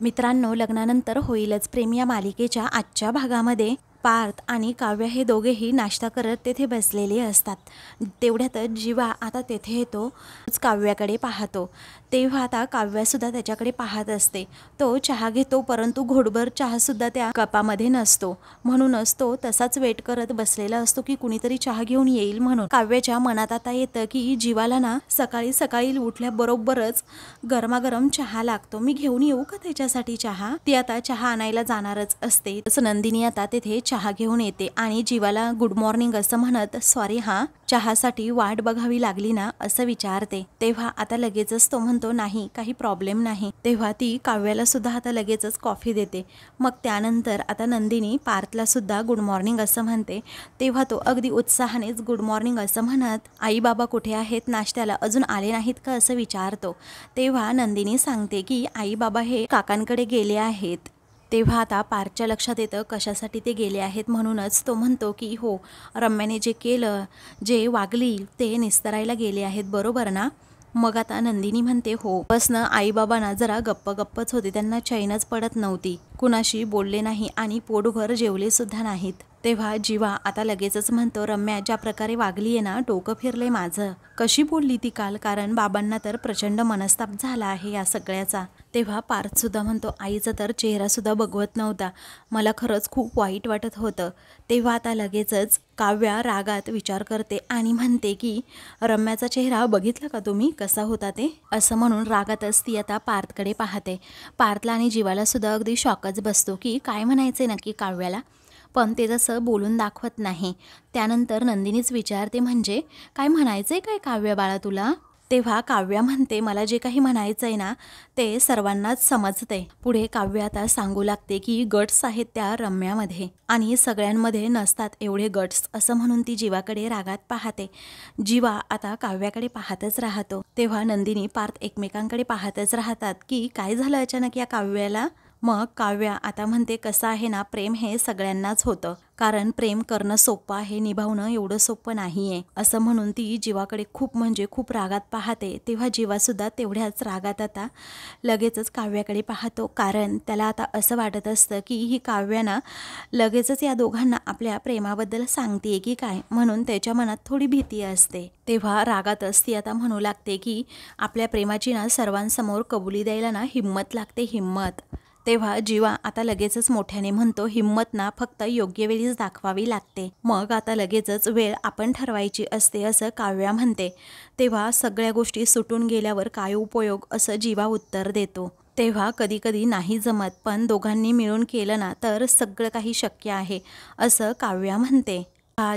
मित्रांनो, लग्नानंतर होईलच प्रेम या मालिकेच्या आजच्या भागामध्ये पार्थ आणि काव्य हे दोघेही नाश्ता करत तेथे बसलेले असतात। तेवढ्यातच जीवा आता तेथे येतो, काव्याकडे पाहतो। तेव्हा आता काव्यसुद्धा त्याच्याकडे पाहत असते। तो चहा घेतो, परंतु घोटभर चहासुद्धा त्या कपामध्ये नसतो। म्हणूनच तो तसाच वेट करत बसलेला असतो की कुणीतरी चहा घेऊन येईल म्हणून। काव्याच्या मनात आता येतं की जीवाला ना सकाळी सकाळी उठल्याबरोबरच गरमागरम चहा लागतो, मी घेऊन येऊ का त्याच्यासाठी चहा। ती आता चहा आणायला जाणारच असते। नंदिनी आता तेथे चहा घेऊन येते आणि जीवाला गुड मॉर्निंग असं म्हणत सॉरी हा चहासाठी वाट बघावी लागली ना असं विचारते। तेव्हा आता लगेचच तो म्हणतो नाही, काही प्रॉब्लेम नाही। तेव्हा ती काव्याला सुद्धा आता लगेचच कॉफी देते। मग त्यानंतर आता नंदिनी पार्थला सुद्धा गुड मॉर्निंग असं म्हणते। तेव्हा तो अगदी उत्साहानेच गुड मॉर्निंग असं म्हणत आई बाबा कुठे आहेत, नाश्त्याला अजून आले नाहीत का असं विचारतो। तेव्हा नंदिनी सांगते की आई बाबा हे काकांकडे गेले आहेत। तेव्हा आता पार्थच्या लक्षात येतं कशासाठी ते गेले आहेत, म्हणूनच तो म्हणतो की हो, रम्याने जे केलं, जे वागली ते निस्तरायला गेले आहेत, बरोबर ना। मग आता नंदिनी म्हणते हो। बसनं आई बाबांना जरा गप्पच होते, त्यांना चैनच पडत नव्हती, कुणाशी बोलले नाही आणि पोटभर जेवले सुद्धा नाहीत। तेव्हा जीवा आता लगेचच म्हणतो रम्या ज्या प्रकारे वागली आहे ना, डोकं फिरले माझं, कशी बोलली ती काल, कारण बाबांना तर प्रचंड मनस्ताप झाला आहे या सगळ्याचा। तेव्हा पार्थ सुद्धा म्हणतो आईचा तर चेहरा सुद्धा बघवत नव्हता, मला खरंच खूप वाईट वाटत होतं। तेव्हा आता लगेचच काव्या रागात विचार करते आणि म्हणते की रम्याचा चेहरा बघितला का तुम्ही कसा होता ते, असं म्हणून रागातच ती आता पार्थकडे पाहते। पार्थला आणि जीवाला सुद्धा अगदी शॉकच बसतो की काय म्हणायचे नक्की काव्याला, पण ते तसं बोलून दाखवत नाही। त्यानंतर नंदिनीच विचारते म्हणजे काय म्हणायचंय काय काव्य बाळा तुला। तेव्हा काव्या म्हणते मला जे काही म्हणायचंय ना ते सर्वांनाच समजते। पुढे काव्य आता सांगू लागते की गट्स आहेत त्या रम्यामध्ये आणि सगळ्यांमध्ये नसतात एवढे गट्स, असं म्हणून ती जीवाकडे रागात पाहते। जीवा आता काव्याकडे पाहतच राहतो। तेव्हा नंदिनी पार्थ एकमेकांकडे पाहतच राहतात की काय झालं अचानक या काव्याला। मग काव्या आता म्हणते कसं आहे ना, प्रेम हे सगळ्यांनाच होतं, कारण प्रेम करणं सोपं आहे, निभावणं एवढं सोपं नाहीये, असं म्हणून ती जीवाकडे खूप म्हणजे खूप रागात पाहते। तेव्हा जीवा सुद्धा तेवढ्याच रागात आता लगेचच काव्याकडे पाहतो, कारण त्याला आता असं वाटत असतं की ही काव्या ना लगेचच या दोघांना आपल्या प्रेमाबद्दल सांगते की काय, म्हणून त्याच्या मनात थोडी भीती असते। तेव्हा रागातच ती आता म्हणू लागते की आपल्या प्रेमाची ना सर्वांसमोर कबुली द्यायला ना हिम्मत लागते, हिम्मत। तेव्हा जीवा आता लगेचच मोठ्याने म्हणतो हिम्मत ना फक्त योग्य वेळीच दाखवावी लागते, मग आता लगेचच वेळ आपण ठरवायची असते असं काव्या म्हणते। तेव्हा सगळ्या गोष्टी सुटून गेल्यावर काय उपयोग असं जीवा उत्तर देतो। तेव्हा कधी कधी नाही जमत, पण दोघांनी मिळून केलं ना तर सगळं काही शक्य आहे असं काव्या म्हणते।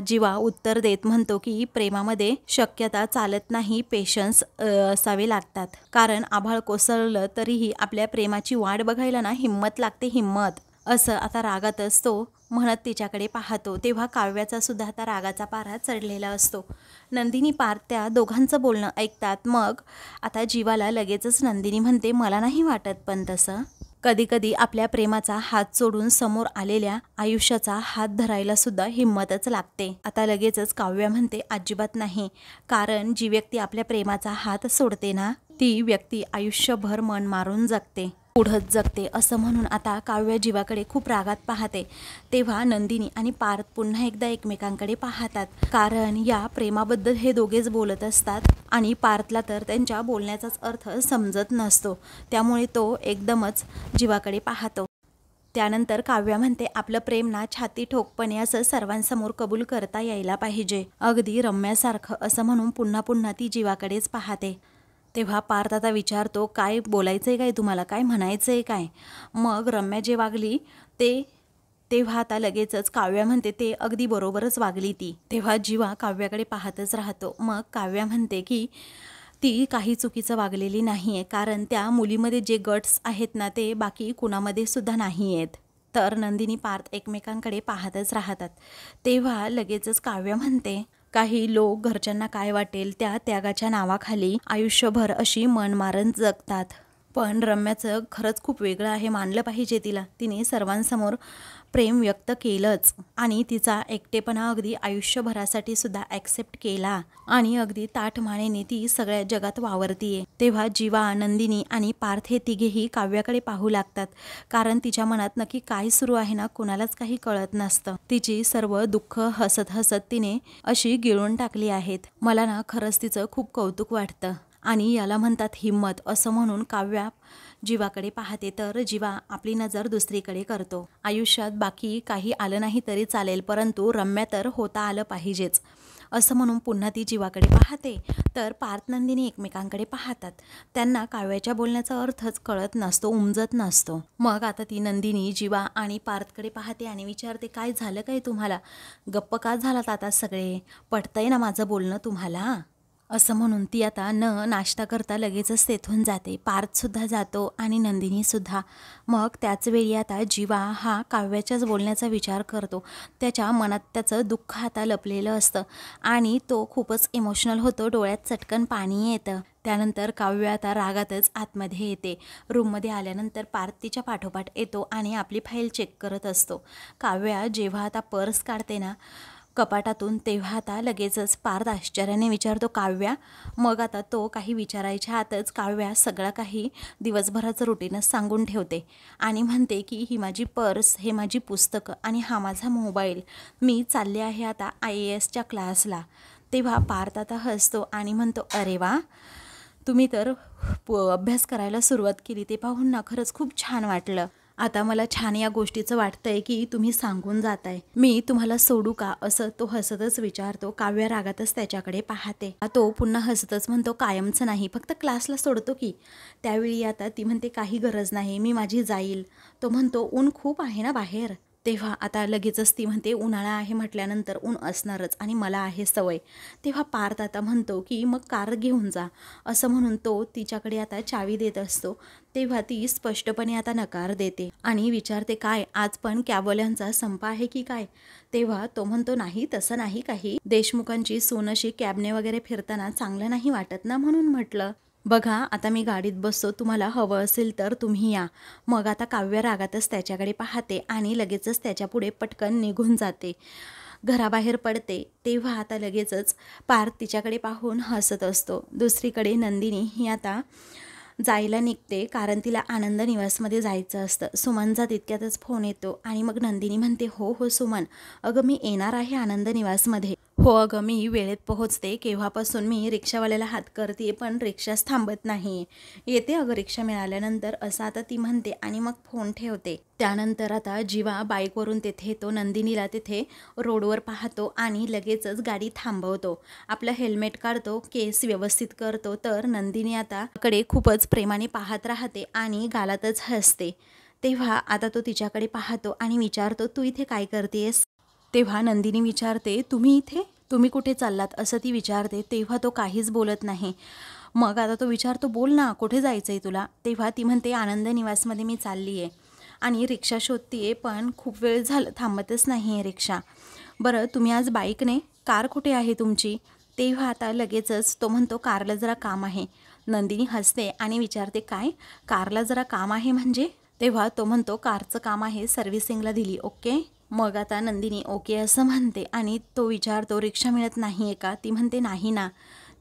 जीवा उत्तर देत म्हणतो की प्रेमामध्ये शक्यता चालत नाही, पेशन्स असावे लागतात, कारण आभाळ कोसळलं तरीही आपल्या प्रेमाची वाट बघायला ना हिम्मत लागते, हिम्मत, असं आता रागातच तो म्हणत तिच्याकडे पाहतो। तेव्हा काव्याचा सुद्धा आता रागाचा पारा चढलेला असतो। नंदिनी पार्थ त्या दोघांचं बोलणं ऐकतात। मग आता जीवाला लगेचच नंदिनी म्हणते मला नाही वाटत, पण तसं कधी कधी आपल्या प्रेमाचा हात सोडून समोर आलेल्या आयुष्याचा हात धरायला सुद्धा हिम्मतच लागते। आता लगेचच काव्य म्हणते अजिबात नाही, कारण जी व्यक्ती आपल्या प्रेमाचा हात सोडते ना ती व्यक्ती आयुष्यभर मन मारून जगते, पुढंच जगते, असं म्हणून आता काव्य जीवाकडे खूप रागात पाहते। तेव्हा नंदिनी आणि पार्थ पुन्हा एकदा एकमेकांकडे पाहतात, कारण या प्रेमाबद्दल हे दोघेच बोलत असतात आणि पार्थला तर त्यांच्या बोलण्याचाच अर्थ समजत नसतो, त्यामुळे तो एकदमच जीवाकडे पाहतो। त्यानंतर काव्या म्हणते आपलं प्रेम ना छाती ठोकपणे असं सर्वांसमोर कबूल करता यायला पाहिजे, अगदी रम्यासारखं, असं म्हणून पुन्हा पुन्हा ती जीवाकडेच पाहते। तेव्हा पार्थ आता विचारतो काय बोलायचंय काय तुम्हाला, काय म्हणायचंय काय। मग रम्या जे वागली ते, तेव्हा आता लगेचच काव्या म्हणते ते अगदी बरोबरच वागली ती। तेव्हा जीवा काव्याकडे पाहतच राहतो। मग काव्या म्हणते की ती काही चुकीचं वागलेली नाहीये, कारण त्या मुलीमध्ये जे गट्स आहेत ना ते बाकी कुणामध्ये सुद्धा नाही आहेत। तर नंदिनी पार्थ एकमेकांकडे पाहतच राहतात। तेव्हा लगेचच काव्य म्हणते काही लोक घरच्यांना काय वाटेल त्या त्यागाच्या नावाखाली आयुष्यभर अशी मन मारून जगतात, पण रम्याचं खरंच खूप वेगळं आहे, मानलं पाहिजे तिला. तिने सर्वांसमोर प्रेम व्यक्त केलंच आणि तिचा एकटेपणा अगदी आयुष्यभरासाठी सुद्धा ॲक्सेप्ट केला आणि अगदी ताठमानेने ती सगळ्या जगात वावरतीये. तेव्हा जीवा, नंदिनी आणि पार्थ हे तिघेही काव्याकडे पाहू लागतात, कारण तिच्या मनात नक्की काय सुरू आहे ना कुणालाच काही कळत नसतं. तिची सर्व दुःख हसत हसत तिने अशी गिळून टाकली आहेत. मला ना खरंच तिचं खूप कौतुक वाटतं आणि याला म्हणतात हिम्मत. असं म्हणून काव्या जीवाकडे पाहते तर जीवा आपली नजर दुसरीकडे करतो. आयुष्यात बाकी काही आलं नाही तरी चालेल, परंतु रम्या तर होता आलं पाहिजेच असं म्हणून पुन्हा ती जीवाकडे पाहते. तर पार्थ नंदिनी एकमेकांकडे पाहतात. त्यांना काव्याच्या बोलण्याचा अर्थच कळत नसतो, उमजत नसतो. मग आता ती नंदिनी जीवा आणि पार्थकडे पाहते आणि विचारते, काय झालं काय तुम्हाला? गप्प का झालात आता सगळे? पटतंय ना माझं बोलणं तुम्हाला? असं म्हणून ती आता नाश्ता करता लगेचच तेथून जाते. पार्थसुद्धा जातो आणि नंदिनीसुद्धा. मग त्याचवेळी आता जीवा हा काव्याच्याच बोलण्याचा विचार करतो. त्याच्या मनात त्याचं दुःख आता लपलेलं असतं आणि तो खूपच इमोशनल होतो. डोळ्यात चटकन पाणी येतं. त्यानंतर काव्य आता रागातच आतमध्ये येते. रूममध्ये आल्यानंतर पार्थ तिच्या पाठोपाठ येतो आणि आपली फाईल चेक करत असतो. काव्या जेव्हा आता पर्स काढते ना कपाटातून, तेव्हा आता लगेचच पार्थ आश्चर्याने विचारतो, काव्या? मग आता तो काही विचारायच्या आतच काव्या सगळं काही दिवसभराचं रुटीनच सांगून ठेवते आणि म्हणते की ही माझी पर्स, हे माझी पुस्तकं आणि हा माझा मोबाईल. मी चालले आहे आता IASच्या क्लासला. तेव्हा पार्थ आता हसतो आणि म्हणतो, अरे वा, तुम्ही तर अभ्यास करायला सुरुवात केली, ते पाहून ना खरंच खूप छान वाटलं. आता मला छान या गोष्टीचं वाटतंय की तुम्ही सांगून जाताय. मी तुम्हाला सोडू का? असं तो हसतच विचारतो. काव्या रागातच त्याच्याकडे पाहते. तो पुन्हा हसतच म्हणतो, कायमचं नाही, फक्त क्लासला सोडतो की. त्यावेळी आता ती म्हणते, काही गरज नाही, मी माझी जाईल. तो म्हणतो, ऊन खूप आहे ना बाहेर. तेव्हा आता लगेचच ती म्हणते, उन्हाळा आहे म्हटल्यानंतर ऊन असणारच आणि मला आहे सवय. तेव्हा पार्थ आता म्हणतो की मग कार घेऊन जा. असं म्हणून तो तिच्याकडे आता चावी देत असतो. तेव्हा ती स्पष्टपणे आता नकार देते आणि विचारते, काय आज पण कॅबवाल्यांचा संप आहे की काय? तेव्हा तो म्हणतो, नाही तसं नाही काही, देशमुखांची सून अशी कॅबने वगैरे फिरताना चांगलं नाही वाटत ना, म्हणून म्हटलं. बघा आता मी गाडीत बसतो, तुम्हाला हवं असेल तर तुम्ही या. मग आता काव्य रागातच त्याच्याकडे पाहते आणि लगेचच त्याच्यापुढे पटकन निघून जाते. घराबाहेर पडते. तेव्हा आता लगेचच पार्थ तिच्याकडे पाहून हसत असतो. दुसरीकडे नंदिनी ही आता जायला निघते, कारण तिला आनंद निवासमध्ये जायचं असतं. सुमनचा तितक्यातच फोन येतो आणि मग नंदिनी म्हणते, हो हो सुमन, अगं मी येणार आहे आनंद निवासमध्ये. हो अगं, मी वेळेत पोहोचते. केव्हापासून मी रिक्षावाल्याला हात करते पण रिक्षाच थांबत नाही. येते अगं रिक्षा मिळाल्यानंतर, असं आता ती म्हणते आणि मग फोन ठेवते. त्यानंतर आता जीवा बाईकवरून तेथे येतो. नंदिनीला तेथे रोडवर पाहतो आणि लगेचच गाडी थांबवतो. आपलं हेल्मेट काढतो, केस व्यवस्थित करतो. तर नंदिनी आता कडे खूपच प्रेमाने पाहत राहते आणि गालातच हसते. तेव्हा आता तो तिच्याकडे पाहतो आणि विचारतो, तू इथे काय करतेस? तेव्हा नंदिनी विचारते, तुम्ही इथे? तुम्ही कुठे चाललात? असं ती विचारते. तेव्हा तो काहीच बोलत नाही. मग आता तो विचारतो, बोल ना, कुठे जायचं आहे तुला? तेव्हा ती म्हणते, आनंद निवासमध्ये मी चालली आहे आणि रिक्षा शोधते पण खूप वेळ झालं, थांबतच नाही आहे रिक्षा. बरं तुम्ही आज बाईकने, कार कुठे आहे तुमची? तेव्हा आता लगेचच तो म्हणतो, कारला जरा काम आहे. नंदिनी हसते आणि विचारते, काय कारला जरा काम आहे म्हणजे? तेव्हा तो म्हणतो, कारचं काम आहे, सर्व्हिसिंगला दिली, ओके. मग आता नंदिनी ओके असं म्हणते आणि तो विचारतो, रिक्षा मिळत नाही आहे का? ती म्हणते, नाही ना,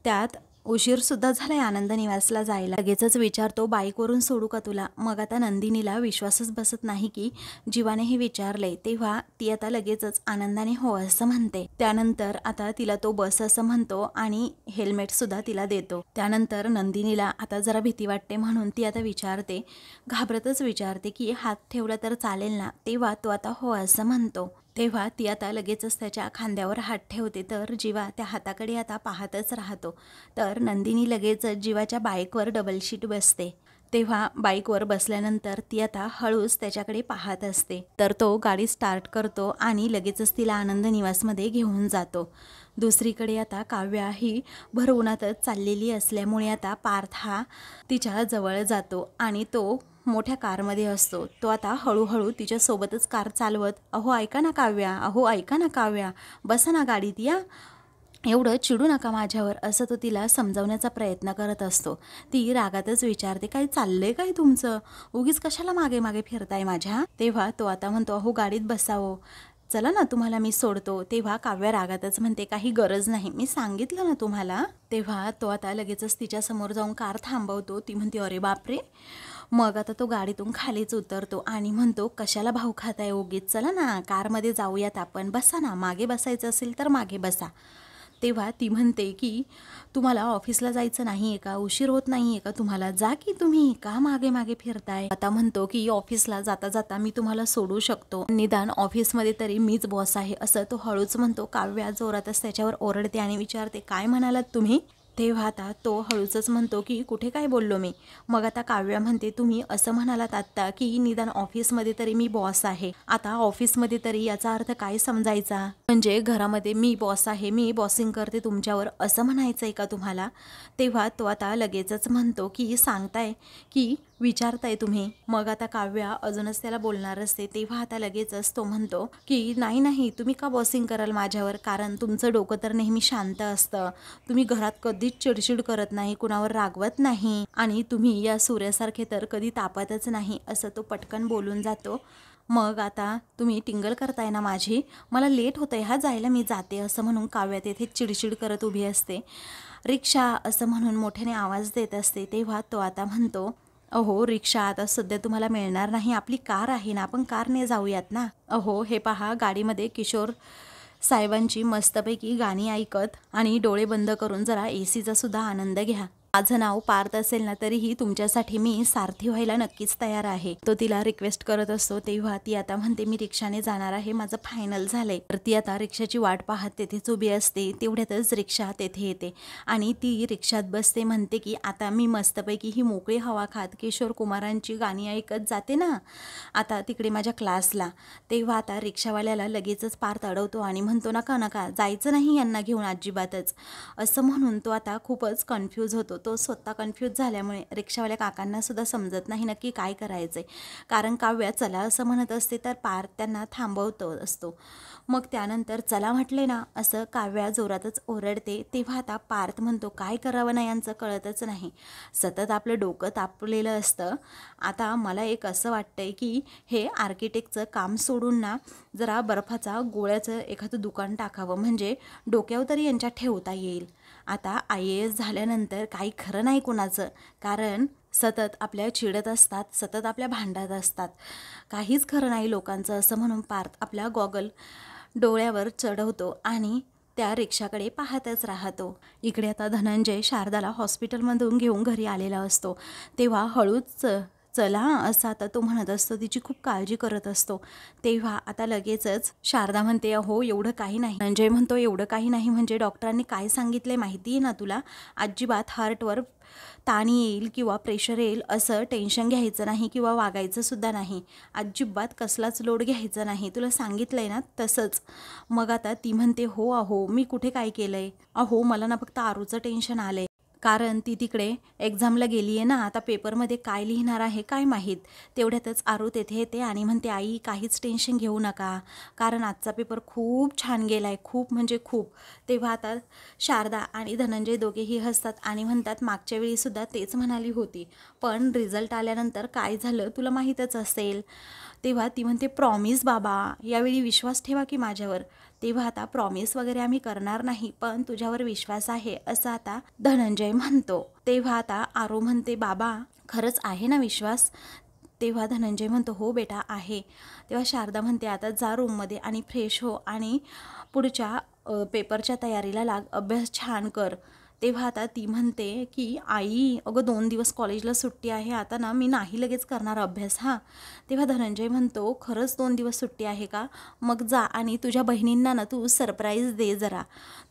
त्यात उशीरसुद्धा झाला आहे आनंद निवासला जायला. लगेचच विचारतो, बाईकवरून सोडू का तुला? मग आता नंदिनीला विश्वासच बसत नाही की जीवाने हे विचारलंय. तेव्हा ती आता लगेचच आनंदाने हो असं म्हणते. त्यानंतर आता तिला तो बस असं म्हणतो आणि हेल्मेटसुद्धा तिला देतो. त्यानंतर नंदिनीला आता जरा भीती वाटते म्हणून ती आता विचारते, घाबरतच विचारते की हात ठेवला तर चालेल ना? तेव्हा तो आता हो असं म्हणतो. तेव्हा ती आता लगेचच त्याच्या खांद्यावर हात ठेवते. तर जीवा त्या हाताकडे आता पाहतच राहतो. तर नंदिनी लगेच जीवाच्या बाईकवर डबल शीट बसते. तेव्हा बाईकवर बसल्यानंतर ती आता हळूच त्याच्याकडे पाहत असते. तर तो गाडी स्टार्ट करतो आणि लगेचच तिला आनंद निवासमध्ये घेऊन जातो. दुसरीकडे आता काव्या ही भर उन्हातच चाललेली असल्यामुळे आता पार्थ हा तिच्या जवळ जातो आणि तो मोठ्या कारमध्ये असतो. तो आता हळूहळू तिच्यासोबतच कार चालवत, अहो ऐका ना काव्या, अहो ऐका ना काव्या, बसा ना गाडीत या. एवढं चिडू नका माझ्यावर असं तो तिला समजावण्याचा प्रयत्न करत असतो. ती रागातच विचारते, काय चाललंय काय तुमचं? उगीच कशाला मागे मागे फिरताय माझ्या? तेव्हा तो आता म्हणतो, अहो गाडीत बसावं, चला ना तुम्हाला मी सोडतो. तेव्हा काव्या रागातच म्हणते, काही गरज नाही, मी सांगितलं ना तुम्हाला. तेव्हा तो आता लगेचच तिच्या समोर जाऊन कार थांबवतो. ती म्हणते, अरे बापरे. मग आता तो गाडीतून खालीच उतरतो आणि म्हणतो, कशाला भाऊ खाताय उगीच, चला ना कारमध्ये जाऊयात आपण, बसा ना, मागे बसायचं असेल तर मागे बसा. तेव्हा ती म्हणते की तुम्हाला ऑफिसला जायचं नाही आहे का, उशीर होत नाही आहे का तुम्हाला, जा की तुम्ही, का मागे मागे फिरताय. आता म्हणतो की ऑफिसला जाता जाता मी तुम्हाला सोडू शकतो, निदान ऑफिसमध्ये तरी मीच बॉस आहे असं तो हळूच म्हणतो. काव्या जोरातच त्याच्यावर ओरडते आणि विचारते, काय म्हणालात तुम्ही? तेव्हा आता तो हळूचच म्हणतो की कुठे काय बोललो मी. मग आता काव्या म्हणते, तुम्ही असं म्हणालात आत्ता की निदान ऑफिसमध्ये तरी मी बॉस आहे, आता ऑफिसमध्ये तरी याचा अर्थ काय समजायचा, म्हणजे घरामध्ये मी बॉस आहे, मी बॉसिंग करते तुमच्यावर, असं म्हणायचं आहे का तुम्हाला? तेव्हा तो आता लगेचच म्हणतो की सांगताय की विचारताय तुम्ही. मग आता काव्या अजूनच त्याला बोलणार असते. तेव्हा आता लगेचच तो म्हणतो की नाही नाही, तुम्ही का बॉसिंग कराल माझ्यावर, कारण तुमचं डोकं तर नेहमी शांत असतं, तुम्ही घरात कधीच चिडचिड करत नाही, कुणावर रागवत नाही, आणि तुम्ही या सूर्यासारखे तर कधी तापतच नाही, असं तो पटकन बोलून जातो. मग आता तुम्ही टिंगल करताय ना माझी, मला लेट होतंय हा जायला, मी जाते, असं म्हणून काव्या तेथे चिडचिड करत उभी असते. रिक्षा असं म्हणून मोठ्याने आवाज देत असते. तेव्हा तो आता म्हणतो, अहो रिक्षा आता सध्या तुम्हाला मिळणार नाही, आपली कार आहे ना, आपण कारने जाऊयात ना. अहो हे पहा, गाडीमध्ये किशोर साहेबांची मस्तपैकी गाणी ऐकत आणि डोळे बंद करून जरा एसीचा सुद्धा आनंद घ्या. माझं नाव पार्थ असेल ना तरीही तुमच्यासाठी मी सारथी व्हायला नक्कीच तयार आहे, तो तिला रिक्वेस्ट करत असतो. तेव्हा ती आता म्हणते, मी रिक्षाने जाणार आहे, माझं फायनल झालंय. तर ती आता रिक्षाची वाट पाहत तेथेच उभी असते. तेवढ्यातच रिक्षा तेथे येते आणि ती रिक्षात बसते. म्हणते की आता मी मस्तपैकी ही मोकळी हवा खात किशोर कुमारांची गाणी ऐकत जाते ना आता तिकडे माझ्या क्लासला. तेव्हा आता रिक्षावाल्याला लगेचच पार्थ अडवतो आणि म्हणतो, नका नका, जायचं नाही यांना घेऊन अजिबातच, असं म्हणून तो आता खूपच कन्फ्यूज होतो. तो स्वतः कन्फ्यूज झाल्यामुळे रिक्षावाल्या काकांना सुद्धा समजत नाही नक्की काय करायचंय, कारण काव्या चला असं म्हणत असते तर पार्थ त्यांना थांबवतो असतो. मग त्यानंतर चला म्हटले ना असं काव्या जोरातच ओरडते. तेव्हा आता पार्थ म्हणतो, काय करावं ना यांचं कळतच नाही, सतत आपलं डोकं तापलेलं असतं. आता मला एक असं वाटतंय की हे आर्किटेक्टचं काम सोडून ना जरा बर्फाचा गोळ्याचं एखादं दुकान टाकावं, म्हणजे डोक्यावर तरी यांच्या ठेवता येईल. आता IAS झाल्यानंतर काही खरं नाही कुणाचं, कारण सतत आपल्या चिडत असतात, सतत आपल्या भांडत असतात, काहीच खरं नाही लोकांचं, असं म्हणून पार्थ आपला गॉगल डोळ्यावर चढवतो आणि त्या रिक्षाकडे पाहतच राहतो. इकडे आता धनंजय शारदाला हॉस्पिटलमधून घेऊन घरी आलेला असतो. तेव्हा हळूच चला असं आता तो म्हणत असतो, तिची खूप काळजी करत असतो. तेव्हा आता लगेचच शारदा म्हणते, अहो एवढं काही नाही. धनंजय म्हणतो, एवढं काही नाही म्हणजे डॉक्टरांनी काय सांगितलंय माहिती आहे ना तुला, अजिबात हार्टवर ताण येईल किंवा प्रेशर येईल असं टेन्शन घ्यायचं नाही किंवा वागायचं सुद्धा नाही, अजिबात कसलाच लोड घ्यायचा नाही, तुला सांगितलंय ना तसंच. मग आता ती म्हणते, हो अहो मी कुठे काय केलंय, अहो मला ना फक्त आरूचं टेन्शन आलंय, कारण ती तिकडे एक्झामला गेली आहे ना, आता पेपरमध्ये काय लिहिणार आहे काय माहीत. तेवढ्यातच आरू तेथे येते आणि म्हणते, आई काहीच टेन्शन घेऊ नका, कारण आजचा पेपर खूप छान गेला आहे, खूप म्हणजे खूप. तेव्हा आता शारदा आणि धनंजय दोघेही हसतात आणि म्हणतात, मागच्या वेळीसुद्धा तेच म्हणाली होती, पण रिझल्ट आल्यानंतर काय झालं तुला माहीतच असेल. तेव्हा ती म्हणते, प्रॉमिस बाबा, यावेळी विश्वास ठेवा की माझ्यावर. तेव्हा आता प्रॉमिस वगैरे आम्ही करणार नाही, पण तुझ्यावर विश्वास आहे असं आता धनंजय म्हणतो. तेव्हा आता आरू म्हणते, बाबा खरंच आहे ना विश्वास? तेव्हा धनंजय म्हणतो, हो बेटा आहे. तेव्हा शारदा म्हणते, आता जा रूममध्ये आणि फ्रेश हो आणि पुढच्या पेपरच्या तयारीला लाग, अभ्यास छान कर. तेव्हा आता ती म्हणते की आई अगं 2 दिवस कॉलेजला सुट्टी आहे, आता ना मी नाही लगेच करणार अभ्यास हां. तेव्हा धनंजय म्हणतो, खरंच 2 दिवस सुट्टी आहे का, मग जा आणि तुझ्या बहिणींना ना तू सरप्राईज दे जरा.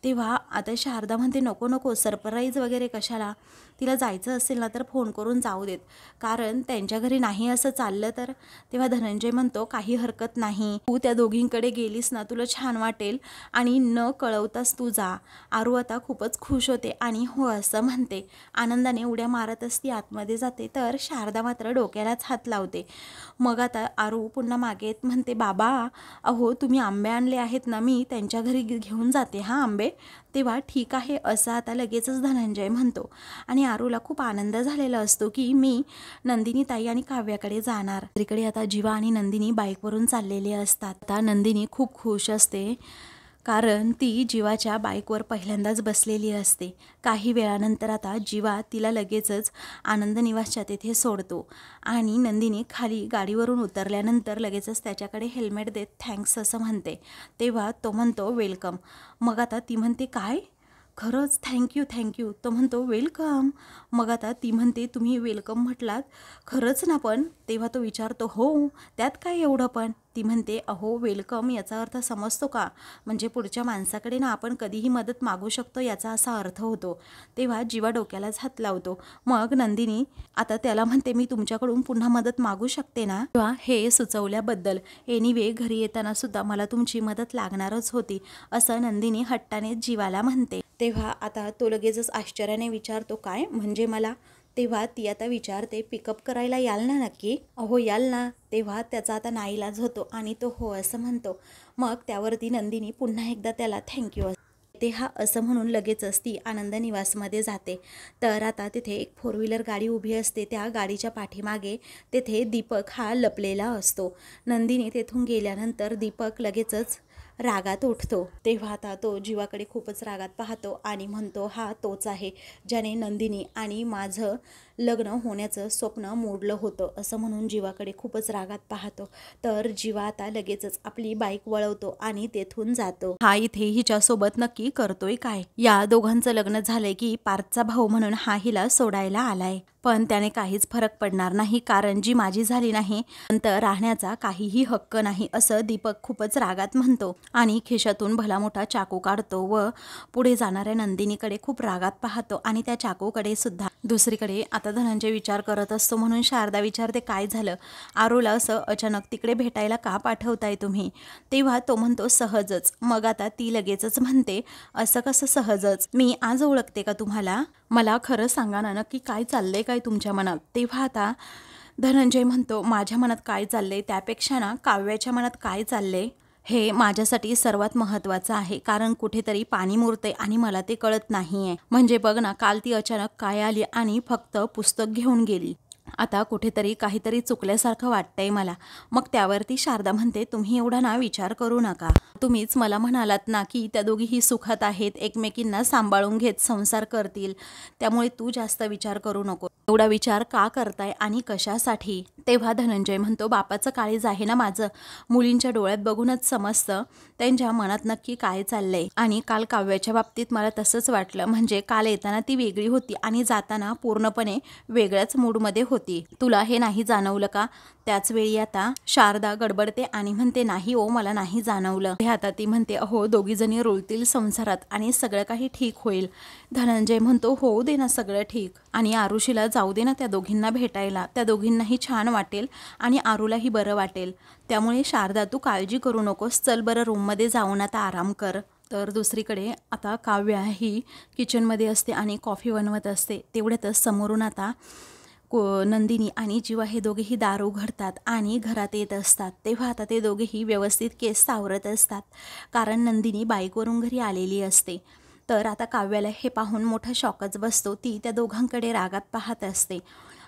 तेव्हा आता शारदा म्हणते, नको नको सरप्राईज वगैरे कशाला. तिला जायचं असेल ना तर फोन करून जाऊ देत, कारण त्यांच्या घरी नाही असं चाललं तर. तेव्हा धनंजय म्हणतो काही हरकत नाही, तू त्या दोघींकडे गेलीस ना तुला छान वाटेल आणि न कळवताच तू जा. आरू आता खूपच खुश होते आणि हो असं म्हणते. आनंदाने उड्या मारतच ती आतमध्ये जाते, तर शारदा मात्र डोक्यालाच हात लावते. मग आता आरू पुन्हा मागे येत म्हणते, बाबा अहो तुम्ही आंबे आणले आहेत ना, मी त्यांच्या घरी घेऊन जाते हां आंबे. तेव्हा ठीक आहे असं आता लगेचच धनंजय म्हणतो आणि आरूला खूप आनंद झालेला असतो की मी नंदिनी ताई आणि काव्याकडे जाणार. तिकडे आता जीवा आणि नंदिनी बाईकवरून चाललेले असतात. आता नंदिनी खूप खुश असते, कारण ती जीवाच्या बाईकवर पहिल्यांदाच बसलेली असते. काही वेळानंतर आता जीवा तिला लगेचच आनंद निवासच्या तेथे सोडतो आणि नंदिनी खाली गाडीवरून उतरल्यानंतर लगेचच त्याच्याकडे हेल्मेट देत थँक्स असं म्हणते. तेव्हा तो म्हणतो वेलकम. मग आता ती म्हणते काय खरंच थँक्यू. तो म्हणतो वेलकम. मग आता ती म्हणते तुम्ही वेलकम म्हटलात खरंच ना पण. तेव्हा तो विचारतो हो त्यात काय एवढं पण. ती म्हणते अहो वेलकम याचा अर्थ समजतो का, म्हणजे पुढच्या माणसाकडे ना आपण कधीही मदत मागू शकतो याचा असा अर्थ होतो. तेव्हा जीवा डोक्यालाच हात लावतो. मग नंदिनी आता त्याला म्हणते मी तुमच्याकडून पुन्हा मदत मागू शकते ना. तेव्हा हे सुचवल्याबद्दल एनिवे घरी येताना सुद्धा मला तुमची मदत लागणारच होती असं नंदिनी हट्टाने जीवाला म्हणते. तेव्हा आता तो लगेचच आश्चर्याने विचारतो काय म्हणजे मला. तेव्हा ती आता विचारते पिकअप करायला याल ना नक्की. अहो याल ना. तेव्हा त्याचा आता नाईलाज होतो आणि तो हो असं म्हणतो. मग त्यावरती नंदिनी पुन्हा एकदा त्याला थँक्यू ते हा असं म्हणून लगेचच ती आनंद निवासमध्ये जाते. तर आता तिथे एक 4 व्हीलर गाडी उभी असते. त्या गाडीच्या पाठीमागे तिथे दीपक हा लपलेला असतो. नंदिनी तेथून गेल्यानंतर दीपक लगेचच रागात उठतो. तेव्हा आता तो जीवाकडे खूपच रागात पाहतो आणि म्हणतो हा तोच आहे ज्याने नंदिनी आणि माझं लग्न होण्याचं स्वप्न मोडलं होतं असं म्हणून जीवाकडे खूपच रागात पाहतो. तर जीवा आता लगेचच आपली बाईक वळवतो आणि तेथून जातो. हा इथे हिच्यासोबत नक्की करतोय काय. या दोघांचं लग्न झालंय की पार्थचा भाऊ म्हणून हा हिला सोडायला आलाय, पण त्याने काहीच फरक पडणार नाही, कारण जी माझी झाली नाही नंतर राहण्याचा काहीही हक्क नाही असं दीपक खूपच रागात म्हणतो आणि खिशातून भला मोठा चाकू काढतो व पुढे जाणाऱ्या नंदिनीकडे खूप रागात पाहतो आणि त्या चाकूकडे सुद्धा. दुसरीकडे आता धनंजय विचार करत असतो म्हणून शारदा विचारते काय झालं, आरूला असं अचानक तिकडे भेटायला का पाठवताय तुम्ही. तेव्हा तो म्हणतो सहजच. मग आता ती लगेचच म्हणते असं कसं सहजच, मी आज ओळखते का तुम्हाला, मला खरं सांगा ना नक्की काय चाललंय काय तुमच्या मनात. तेव्हा आता धनंजय म्हणतो माझ्या मनात काय चाललंय त्यापेक्षा ना काव्याच्या मनात काय चाललंय हे माझ्यासाठी सर्वात महत्त्वाचं आहे, कारण कुठेतरी पाणी मुरते आणि मला ते कळत नाहीये. म्हणजे बघ ना काल ती अचानक काय आली आणि फक्त पुस्तक घेऊन गेली, आता कुठेतरी काहीतरी चुकल्यासारखं वाटतंय मला. मग त्यावरती शारदा म्हणते तुम्ही एवढा ना विचार करू नका, तुम्हीच मला म्हणालात ना की त्या दोघीही सुखात आहेत, एकमेकींना सांभाळून घेत संसार करतील, त्यामुळे तू जास्त विचार करू नको. एवढा विचार का करताय आणि कशासाठी. तेव्हा धनंजय म्हणतो बापाचं काळीज आहे ना माझं, मुलींच्या डोळ्यात बघूनच समजतं त्यांच्या मनात नक्की काय चाललंय. आणि काल काव्याच्या बाबतीत मला तसंच वाटलं, म्हणजे काल येताना ती वेगळी होती आणि जाताना पूर्णपणे वेगळ्याच मूडमध्ये होती, तुला हे नाही जाणवलं का. त्याच वेळी आता शारदा गडबडते आणि म्हणते नाही ओ मला नाही जाणवलं. हे आता ती म्हणते अहो दोघी जणी रुळतील संसारात आणि सगळं काही ठीक होईल. धनंजय म्हणतो होऊ दे ना सगळं ठीक, आणि आरुषीला जाऊ दे ना त्या दोघींना भेटायला, त्या दोघींनाही छान वाटेल आणि आरूलाही बरं वाटेल. त्यामुळे शारदा तू काळजी करू नकोस, चल बरं रूममध्ये जाऊन आता आराम कर. तर दुसरीकडे आता काव्या ही किचनमध्ये असते आणि कॉफी बनवत असते. तेवढ्यातच समोरून आता नंदिनी आणि जीवा हे दोघेही दार उघडतात आणि घरात येत असतात. तेव्हा आता ते दोघेही व्यवस्थित केस सावरत असतात, कारण नंदिनी बाईकवरून घरी आलेली असते. तर आता काव्याला हे पाहून मोठा शॉकच बसतो. ती त्या दोघांकडे रागात पाहत असते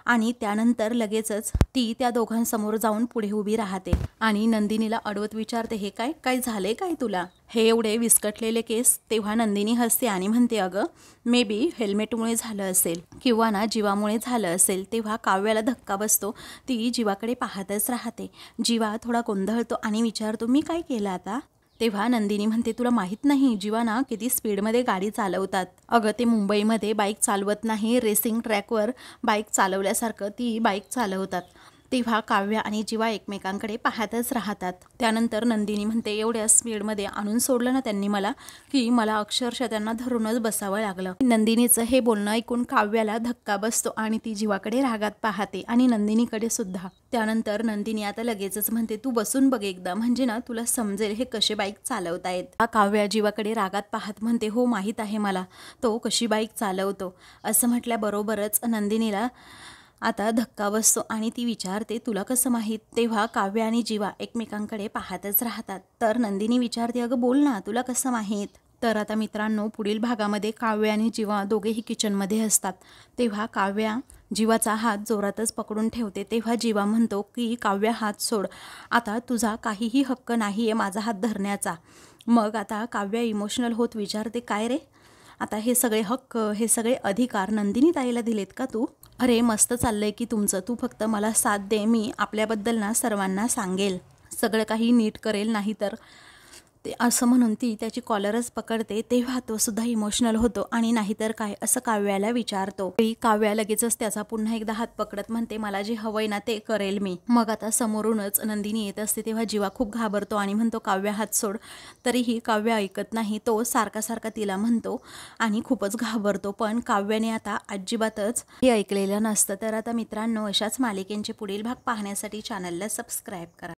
आणि त्यानंतर लगेचच ती त्या दोघांसमोर जाऊन पुढे उभी राहते आणि नंदिनीला अडवत विचारते हे काय काय झाले काय तुला, हे एवढे विस्कटलेले केस. तेव्हा नंदिनी हसते आणि म्हणते अगं मे बी हेल्मेटमुळे झालं असेल किंवा ना जीवामुळे झालं असेल. तेव्हा काव्याला धक्का बसतो, ती जीवाकडे पाहतच राहते. जीवा थोडा गोंधळतो आणि विचारतो मी काय केलं आता. तेव्हा नंदिनी म्हणते तुला माहीत नाही जीवा ना किती स्पीडमध्ये गाडी चालवतात. अगं ते मुंबईमध्ये बाईक चालवत नाही, रेसिंग ट्रॅकवर बाईक चालवल्यासारखं ती बाईक चालवतात. तेव्हा काव्य आणि जीवा एकमेकांकडे पाहतच राहतात. त्यानंतर नंदिनी म्हणते, एवढ्या स्पीडमध्ये आणून सोडलं ना त्यांनी मला, की मला अक्षरशः त्यांना धरूनच बसावं लागलं. नंदिनीचं हे बोलणं ऐकून काव्याला धक्का बसतो आणि ती जीवाकडे रागात पाहते आणि नंदिनीकडे सुद्धा. त्यानंतर नंदिनी आता लगेचच म्हणते, तू बसून बघ एकदा, म्हणजे ना तुला समजेल हे कसे बाईक चालवतायत. काव्या जीवाकडे रागात पाहत म्हणते, हो माहीत आहे मला तो कशी बाईक चालवतो. असं म्हटल्याबरोबरच नंदिनीला आता धक्का बसतो आणि ती विचारते, तुला कसं माहीत. तेव्हा काव्य आणि जीवा एकमेकांकडे पाहतच राहतात. तर नंदिनी विचारते, अगं बोल ना, तुला कसं माहीत. तर आता मित्रांनो, पुढील भागामध्ये काव्य आणि जीवा दोघेही किचनमध्ये असतात. तेव्हा काव्या जीवाचा हात जोरातच पकडून ठेवते. तेव्हा जीवा म्हणतो की काव्य हात सोड, आता तुझा काहीही हक्क नाही आहे माझा हात धरण्याचा. मग आता काव्य इमोशनल होत विचारते, काय रे, आता हे सगळे हक्क, हे सगळे अधिकार नंदिनी ताईला दिलेत का तू. अरे मस्त चाललंय की तुमचं, तू फक्त मला साथ दे, मी आपल्याबद्दल ना सर्वांना सांगेल, सगळं काही नीट करेल. नाही तर ते असं म्हणून ती त्याची कॉलरच पकडते. तेव्हा तो सुद्धा इमोशनल होतो आणि नाहीतर काय असं काव्याला विचारतो. काव्या लगेचच त्याचा पुन्हा एकदा हात पकडत म्हणते, मला जे हवंय ना ते करेल मी. मग आता समोरूनच नंदिनी येत असते. तेव्हा जीवा खूप घाबरतो आणि म्हणतो, काव्य हात सोड. तरीही काव्य ऐकत नाही. तो सारखा सारखा तिला म्हणतो आणि खूपच घाबरतो. पण काव्याने आता अजिबातच हे ऐकलेलं नसतं. तर आता मित्रांनो, अशाच मालिकेंचे पुढील भाग पाहण्यासाठी चॅनलला सबस्क्राईब करा.